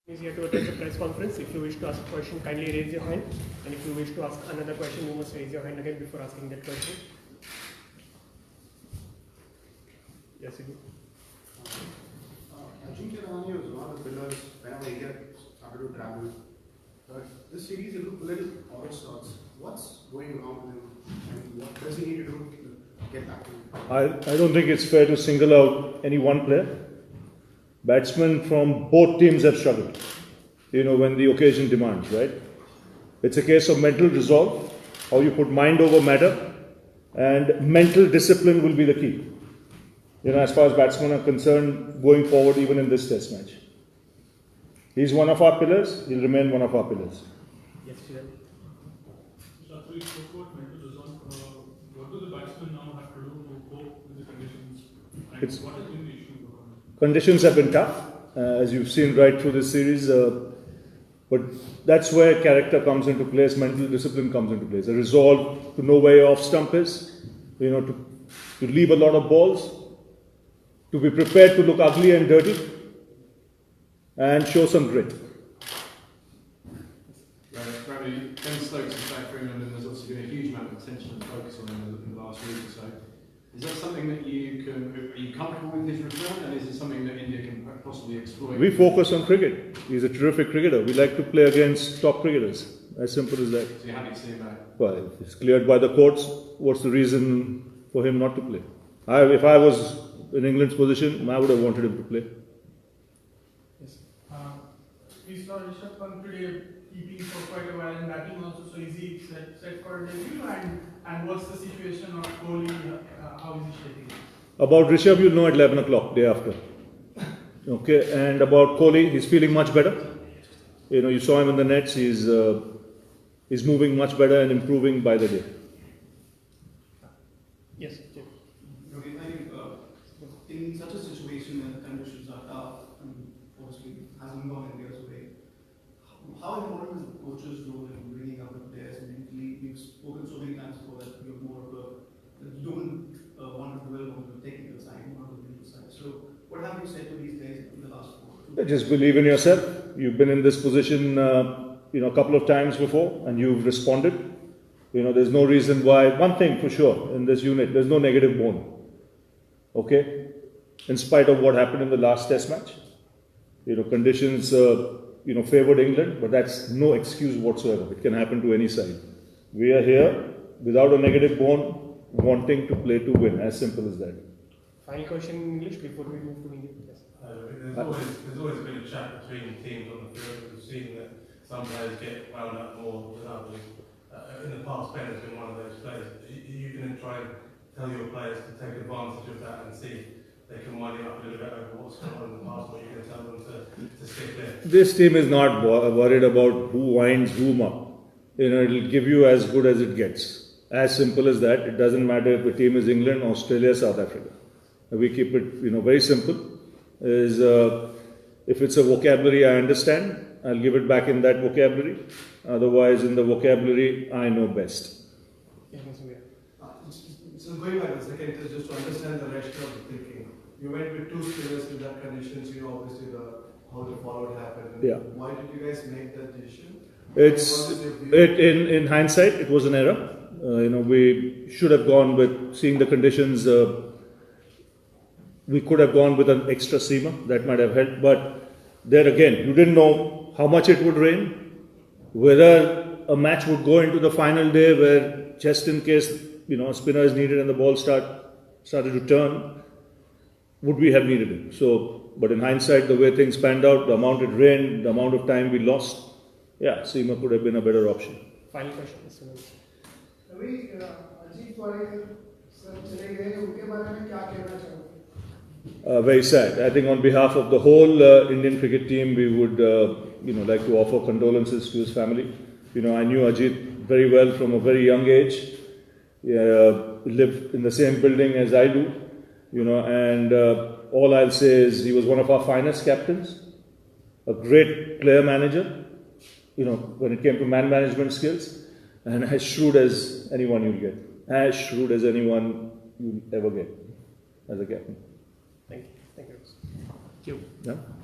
Is here to attend the press conference. If you wish to ask a question, kindly raise your hand. And if you wish to ask another question, you must raise your hand again before asking that question. Yes, you do. Ajinkya Rahane was one of the pillars whenever India started to travel. But this series looked a little out of sorts. What's going wrong with him? And what does he need to do to get back to it? I don't think it's fair to single out any one player. Batsmen from both teams have struggled, when the occasion demands, right? It's a case of mental resolve, how you put mind over matter, and mental discipline will be the key. As far as batsmen are concerned, going forward, even in this test match. He's one of our pillars, he'll remain one of our pillars. Yes, Trent. Shastri spoke about mental resolve. What do the batsmen now have to do to cope with the conditions? And what has been the issue? Conditions have been tough, as you've seen right through this series, but that's where character comes into place, mental discipline comes into place. A resolve to know where your off stump is, to leave a lot of balls, to be prepared to look ugly and dirty, and show some grit. Ravi, Ben Stokes is back for England, and there's obviously been a huge amount of attention and focus on him in the last week or so. Is that something that are you comfortable with his return, and is it something that India can possibly exploit? We focus on cricket. He's a terrific cricketer. We like to play against top cricketers. As simple as that. So you're happy to see him back? Well, if it's cleared by the courts, what's the reason for him not to play? If I was in England's position, I would have wanted him to play. Yes. We saw Rishabh Pant today keeping for quite a while and batting also. So is he set for a debut? And what's the situation of Kohli? How is he shaping? About Rishabh, you'll know at 11 o'clock, day after. Okay, and about Kohli, he's feeling much better. You saw him in the nets, he's moving much better and improving by the day. Yes, Trent. Okay, I think in such a situation when the conditions are tough and obviously hasn't gone India's way, how important is the coach's role in bringing up the players mentally? We've spoken so many times before that you're more of you don't want to dwell on the technical side, not the mental side. So what have you said to these guys in the last 4? Just believe in yourself. You've been in this position, a couple of times before, and you've responded. There's no reason why. One thing for sure in this unit, there's no negative bone. Okay, in spite of what happened in the last Test match, conditions, favored England, but that's no excuse whatsoever. It can happen to any side. We are here without a negative bone, wanting to play to win. As simple as that. Final question in English before we move to Hindi. Yes. There's always been a chat between teams on the field. We've seen that some players get wound up more than others. In the past, Ben has been one of those players. You can try and tell your players to take advantage of that and see if they can wind it up a little bit over what's gone on in the past, but you're going to tell them to stick there. This team is not worried about who winds whom up. It'll give you as good as it gets. As simple as that. It doesn't matter if the team is England, Australia, South Africa. We keep it, very simple. If it's a vocabulary I understand, I'll give it back in that vocabulary. Otherwise, in the vocabulary I know best. Yes, Mr. Mayor. So going back a second, is just to understand the rationale of the thinking. You went with 2 spinners with that conditions, obviously how the follow happened. Yeah. Why did you guys make that decision? In hindsight, it was an error. We should have gone with, seeing the conditions, we could have gone with an extra seamer. That might have helped. But there again, you didn't know how much it would rain, whether a match would go into the final day where just in case, a spinner is needed and the ball started to turn, would we have needed him? But in hindsight, the way things panned out, the amount it rained, the amount of time we lost, seamer could have been a better option. Final question, Mr. Mayor. Ravi, Ajit Wade sir चले गए उनके बारे में क्या कहना चाहोगे? Very sad. I think on behalf of the whole Indian cricket team, we would, like to offer condolences to his family. I knew Ajit very well from a very young age. Lived in the same building as I do, and all I'll say is he was one of our finest captains, a great player manager, when it came to man management skills, and as shrewd as anyone you'll get, as shrewd as anyone you'll ever get as a captain. Thank you. Thank you. Yeah?